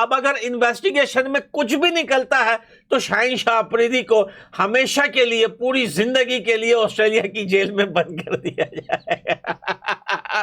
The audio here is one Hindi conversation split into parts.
अब अगर इन्वेस्टिगेशन में कुछ भी निकलता है तो शाहीन शाह अफरीदी को हमेशा के लिए, पूरी जिंदगी के लिए ऑस्ट्रेलिया की जेल में बंद कर दिया जाएगा।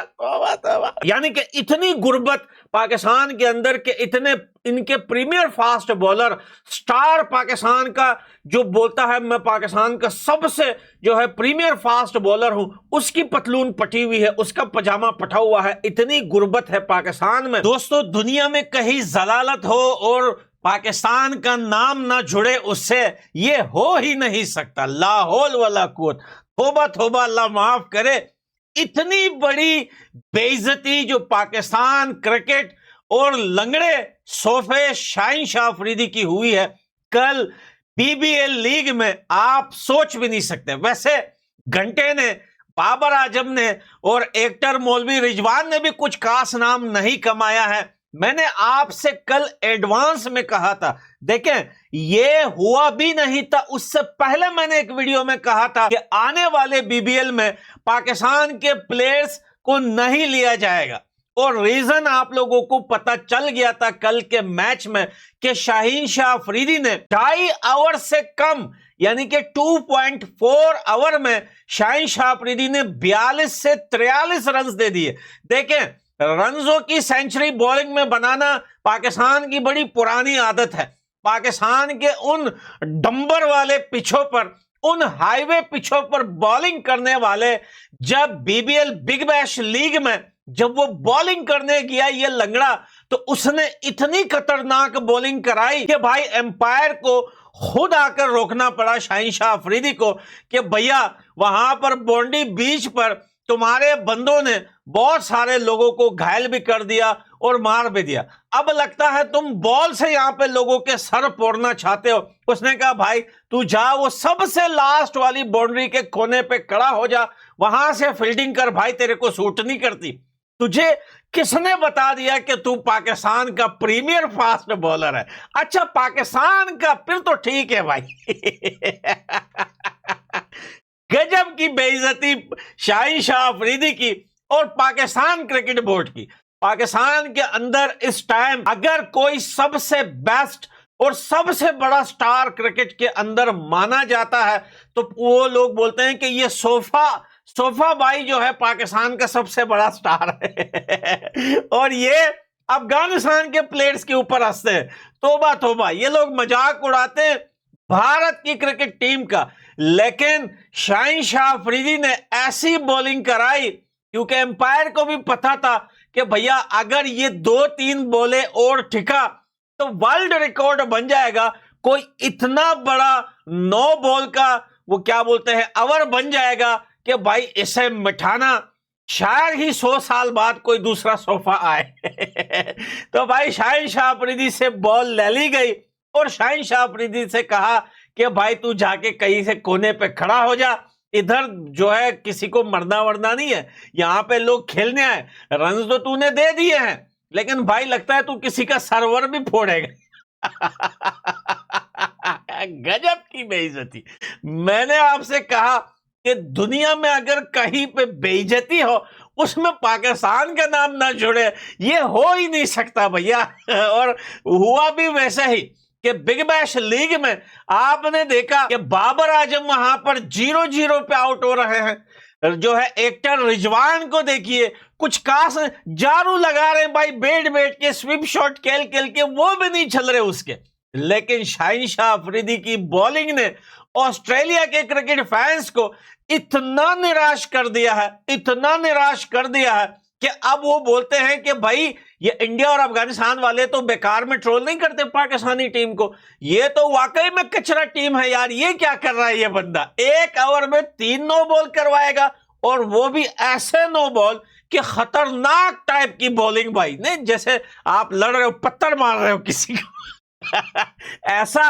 तौबा तौबा। यानी कि इतनी गुर्बत पाकिस्तान के अंदर के इतने इनके premier fast bowler, star Pakistan का जो बोलता है मैं पाकिस्तान का सबसे जो है प्रीमियर फास्ट बॉलर हूं, उसकी पतलून पटी हुई है, उसका पजामा पटा हुआ है। इतनी गुर्बत है पाकिस्तान में। दोस्तों, दुनिया में कहीं जलालत हो और पाकिस्तान का नाम ना जुड़े उससे, ये हो ही नहीं सकता। ला हौल वला कुव्वत। तौबा तौबा, अल्लाह माफ करे। इतनी बड़ी बेइज्जती जो पाकिस्तान क्रिकेट और लंगड़े सोफे शाहीन शाह अफरीदी की हुई है कल बीबीएल लीग में, आप सोच भी नहीं सकते। वैसे घंटे ने, बाबर आजम ने और एक्टर मौलवी रिजवान ने भी कुछ खास नाम नहीं कमाया है। मैंने आपसे कल एडवांस में कहा था, देखें ये हुआ भी नहीं था, उससे पहले मैंने एक वीडियो में कहा था कि आने वाले बीबीएल में पाकिस्तान के प्लेयर्स को नहीं लिया जाएगा। और रीजन आप लोगों को पता चल गया था कल के मैच में कि शाहीन शाह अफरीदी ने 2.5 आवर से कम यानी कि 2.4 आवर में शाहीन शाह अफरीदी ने 42 से 43 रन दे दिए। देखें, रनों की सेंचुरी बॉलिंग में बनाना पाकिस्तान की बड़ी पुरानी आदत है। पाकिस्तान के उन डंबर वाले पिचों पर, उन हाईवे पिचों पर बॉलिंग करने वाले, जब बीबीएल बिग बैश लीग में जब वो बॉलिंग करने गया ये लंगड़ा, तो उसने इतनी खतरनाक बॉलिंग कराई कि भाई एम्पायर को खुद आकर रोकना पड़ा शाहीन शाह अफरीदी को कि भैया वहां पर बॉन्डी बीच पर तुम्हारे बंदों ने बहुत सारे लोगों को घायल भी कर दिया और मार भी दिया। अब लगता है तुम बॉल से यहां पे लोगों के सर फोड़ना चाहते हो। उसने कहा भाई तू जा, वो सबसे लास्ट वाली बाउंड्री के कोने पे खड़ा हो जा, वहां से फील्डिंग कर भाई, तेरे को सूट नहीं करती। तुझे किसने बता दिया कि तू पाकिस्तान का प्रीमियर फास्ट बॉलर है? अच्छा पाकिस्तान का, फिर तो ठीक है भाई। गजब की बेइज्जती शाहीन शाह अफरीदी की और पाकिस्तान क्रिकेट बोर्ड की। पाकिस्तान के अंदर इस टाइम अगर कोई सबसे बेस्ट और सबसे बड़ा स्टार क्रिकेट के अंदर माना जाता है तो वो लोग बोलते हैं कि ये सोफा भाई जो है पाकिस्तान का सबसे बड़ा स्टार है। और ये अफगानिस्तान के प्लेयर्स के ऊपर हंसते हैं। तौबा तौबा, ये लोग मजाक उड़ाते हैं भारत की क्रिकेट टीम का। लेकिन शाहीन शाह अफरीदी ने ऐसी बॉलिंग कराई क्योंकि एम्पायर को भी पता था कि भैया अगर ये 2-3 बॉले और ठिका तो वर्ल्ड रिकॉर्ड बन जाएगा। कोई इतना बड़ा 9 बॉल का वो क्या बोलते हैं ओवर बन जाएगा कि भाई इसे मिठाना शायद ही 100 साल बाद कोई दूसरा सोफा आए। तो भाई शाहीन शाह अफरीदी से बॉल ले ली गई और शाहीन शाह अफरीदी से कहा कि भाई तू जाके कहीं से कोने पे खड़ा हो जा, इधर जो है किसी को मरना वरना नहीं है, यहाँ पे लोग खेलने आए, रन तो तूने दे दिए हैं लेकिन भाई लगता है तू किसी का सर्वर भी फोड़ेगा। गजब की बेइज्जती। मैंने आपसे कहा कि दुनिया में अगर कहीं पे बेइज्जती हो उसमें पाकिस्तान का नाम ना जुड़े, ये हो ही नहीं सकता भैया। और हुआ भी वैसा ही कि बिग बैश लीग में आपने देखा कि बाबर आजम वहां पर 0-0 पे आउट हो रहे हैं। जो है एक्टर रिजवान को देखिए, कुछ खास जारू लगा रहे हैं भाई, बैठ के स्विप शॉट खेल के वो भी नहीं चल रहे उसके। लेकिन शाहीन शाह अफरीदी की बॉलिंग ने ऑस्ट्रेलिया के क्रिकेट फैंस को इतना निराश कर दिया है, इतना निराश कर दिया है कि अब वो बोलते हैं कि भाई ये इंडिया और अफगानिस्तान वाले तो बेकार में ट्रोल नहीं करते पाकिस्तानी टीम को, ये तो वाकई में कचरा टीम है यार, ये क्या कर रहा है ये बंदा। 1 ओवर में 3 नो बॉल करवाएगा और वो भी ऐसे नो बॉल कि खतरनाक टाइप की बॉलिंग भाई, नहीं जैसे आप लड़ रहे हो, पत्थर मार रहे हो किसी को। ऐसा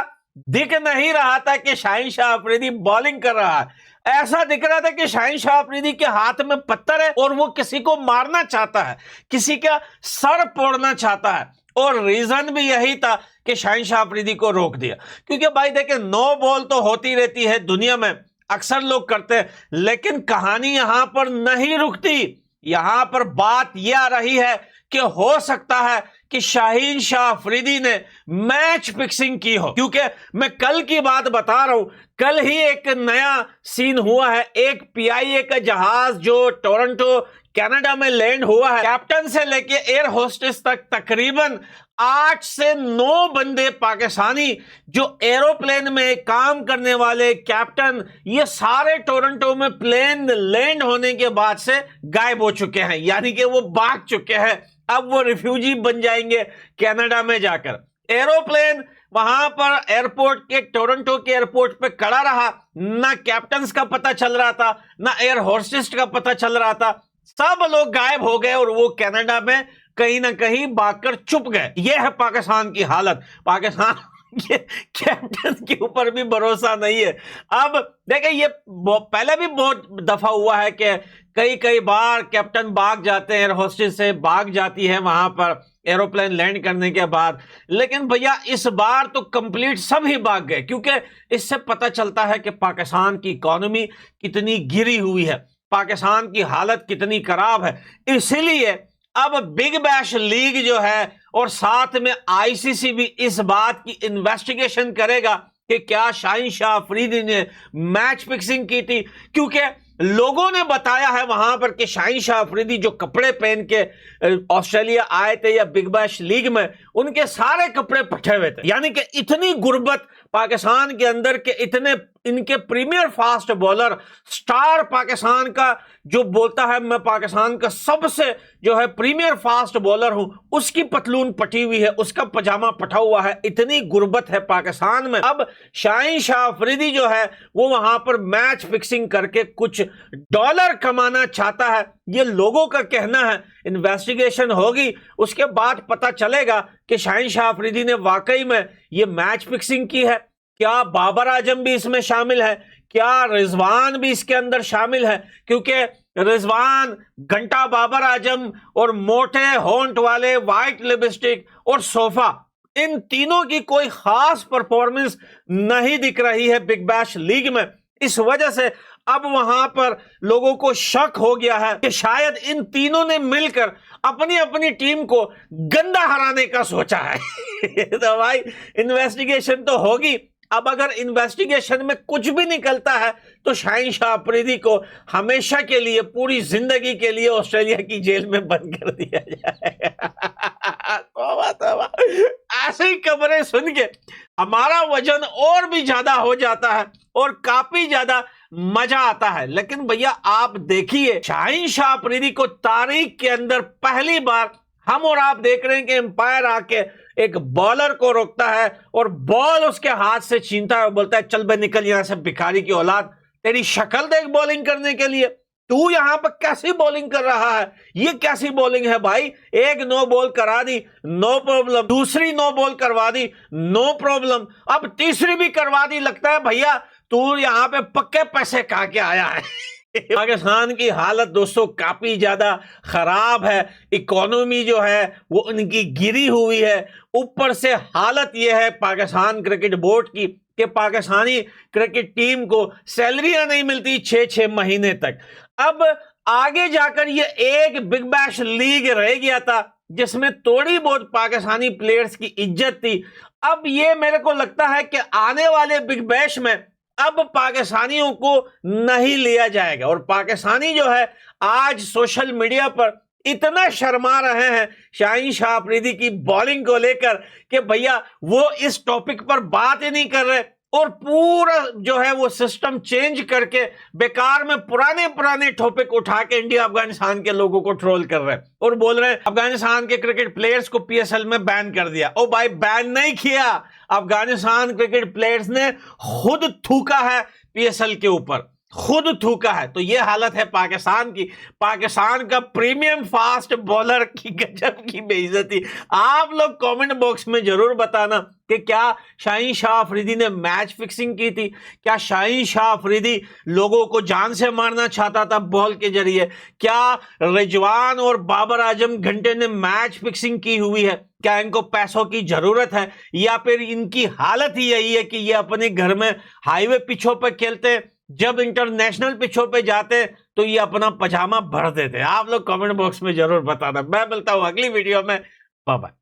दिख नहीं रहा था कि शाहीन शाह अफरीदी बॉलिंग कर रहा है, ऐसा दिख रहा था कि शाहीन शाह अफरीदी के हाथ में पत्थर है और वो किसी को मारना चाहता है, किसी का सर फोड़ना चाहता है। और रीजन भी यही था कि शाहीन शाह अफरीदी को रोक दिया क्योंकि भाई देखें 9 बॉल तो होती रहती है दुनिया में, अक्सर लोग करते हैं, लेकिन कहानी यहां पर नहीं रुकती। यहां पर बात यह आ रही है कि हो सकता है कि शाहीन शाह अफरीदी ने मैच फिक्सिंग की हो, क्योंकि मैं कल की बात बता रहा हूं, कल ही एक नया सीन हुआ है। एक पीआईए का जहाज जो टोरंटो कनाडा में लैंड हुआ है, कैप्टन से लेके एयर होस्टेस तक तकरीबन 8 से 9 बंदे पाकिस्तानी जो एरोप्लेन में काम करने वाले कैप्टन, ये सारे टोरंटो में प्लेन लैंड होने के बाद से गायब हो चुके हैं, यानी कि वो भाग चुके हैं। अब वो रिफ्यूजी बन जाएंगे कनाडा में जाकर। एरोप्लेन वहां पर एयरपोर्ट के, टोरंटो के एयरपोर्ट पे खड़ा रहा, ना कैप्टन का पता चल रहा था, ना एयर होस्टेस का पता चल रहा था, सब लोग गायब हो गए और वो कनाडा में कहीं ना कहीं भागकर छुप गए। ये है पाकिस्तान की हालत। पाकिस्तान के कैप्टन के ऊपर भी भरोसा नहीं है। अब देखिए, ये पहले भी बहुत दफा हुआ है कि कई बार कैप्टन भाग जाते हैं, एयर होस्टेस से भाग जाती है वहां पर एरोप्लेन लैंड करने के बाद। लेकिन भैया इस बार तो कंप्लीट सब ही भाग गए, क्योंकि इससे पता चलता है कि पाकिस्तान की इकोनॉमी कितनी गिरी हुई है, पाकिस्तान की हालत कितनी खराब है। इसीलिए अब बिग बैश लीग जो है और साथ में आईसीसी भी इस बात की इन्वेस्टिगेशन करेगा कि क्या शाहीन शाह अफरीदी ने मैच फिक्सिंग की थी, क्योंकि लोगों ने बताया है वहां पर कि शाहीन शाह अफरीदी जो कपड़े पहन के ऑस्ट्रेलिया आए थे या बिग बैश लीग में, उनके सारे कपड़े फटे हुए थे। यानी कि इतनी गुर्बत पाकिस्तान के अंदर के इतने इनके premier fast bowler, star Pakistan का जो बोलता है मैं पाकिस्तान का सबसे जो है प्रीमियर फास्ट बॉलर हूं, उसकी पतलून पटी हुई है, उसका पजामा पटा हुआ है। इतनी गुर्बत है पाकिस्तान में। अब शाहीन शाह अफरीदी जो है वो वहां पर मैच फिक्सिंग करके कुछ डॉलर कमाना चाहता है, ये लोगों का कहना है। इन्वेस्टिगेशन होगी, उसके बाद पता चलेगा कि शाहीन शाह अफरीदी ने वाकई में ये मैच फिक्सिंग की है। क्या बाबर आजम भी इसमें शामिल है? क्या रिजवान भी इसके अंदर शामिल है? क्योंकि रिजवान, घंटा बाबर आजम और मोटे होंठ वाले, व्हाइट लिपस्टिक और सोफा, इन तीनों की कोई खास परफॉर्मेंस नहीं दिख रही है बिग बैश लीग में। इस वजह से अब वहां पर लोगों को शक हो गया है कि शायद इन तीनों ने मिलकर अपनी अपनी टीम को गंदा हराने का सोचा है। तो भाई इन्वेस्टिगेशन तो होगी। अब अगर इन्वेस्टिगेशन में कुछ भी निकलता है तो शाहीन शाह अफरीदी को हमेशा के लिए, पूरी जिंदगी के लिए ऑस्ट्रेलिया की जेल में बंद कर दिया जाएगा। तौबा तौबा। ऐसी खबरें सुन के हमारा वजन और भी ज्यादा हो जाता है और काफी ज्यादा मजा आता है। लेकिन भैया आप देखिए, शाहीन शाह अफरीदी को तारीख के अंदर पहली बार हम और आप देख रहे हैं कि एम्पायर आके एक बॉलर को रोकता है और बॉल उसके हाथ से छीनता है और बोलता है चल बे निकल यहां से भिखारी की औलाद, तेरी शक्ल देख बॉलिंग करने के लिए, तू यहां पर कैसी बॉलिंग कर रहा है, ये कैसी बॉलिंग है भाई। एक नो बॉल करा दी, नो प्रॉब्लम, दूसरी नो बॉल करवा दी, नो प्रॉब्लम, अब तीसरी भी करवा दी। लगता है भैया तू यहां पे पक्के पैसे खा के आया है। पाकिस्तान की हालत दोस्तों काफी ज्यादा खराब है। इकोनॉमी जो है वो उनकी गिरी हुई है। ऊपर से हालत यह है पाकिस्तान क्रिकेट बोर्ड की कि पाकिस्तानी क्रिकेट टीम को सैलरियां नहीं मिलती 6-6 महीने तक। अब आगे जाकर ये एक बिग बैश लीग रह गया था जिसमें थोड़ी बहुत पाकिस्तानी प्लेयर्स की इज्जत थी। अब ये मेरे को लगता है कि आने वाले बिग बैश में अब पाकिस्तानियों को नहीं लिया जाएगा। और पाकिस्तानी जो है आज सोशल मीडिया पर इतना शर्मा रहे हैं शाहीन शाह अफरीदी की बॉलिंग को लेकर कि भैया वो इस टॉपिक पर बात ही नहीं कर रहे और पूरा जो है वो सिस्टम चेंज करके बेकार में पुराने टॉपिक उठा के इंडिया अफगानिस्तान के लोगों को ट्रोल कर रहे हैं और बोल रहे हैं अफगानिस्तान के क्रिकेट प्लेयर्स को पीएसएल में बैन कर दिया। ओ भाई बैन नहीं किया, अफगानिस्तान क्रिकेट प्लेयर्स ने खुद थूका है पीएसएल के ऊपर, खुद थूका है। तो ये हालत है पाकिस्तान की। पाकिस्तान का प्रीमियम फास्ट बॉलर की गजब की बेइज्जती। आप लोग कमेंट बॉक्स में जरूर बताना कि क्या शाहीन शाह अफरीदी ने मैच फिक्सिंग की थी, क्या शाहीन शाह अफरीदी लोगों को जान से मारना चाहता था बॉल के जरिए, क्या रिजवान और बाबर आजम घंटे ने मैच फिक्सिंग की हुई है, क्या इनको पैसों की जरूरत है या फिर इनकी हालत ही यही है कि ये अपने घर में हाईवे पिचों पर खेलते, जब इंटरनेशनल पिचों पे जाते तो ये अपना पजामा भर देते। आप लोग कमेंट बॉक्स में जरूर बताना। मैं मिलता हूं अगली वीडियो में। Bye bye.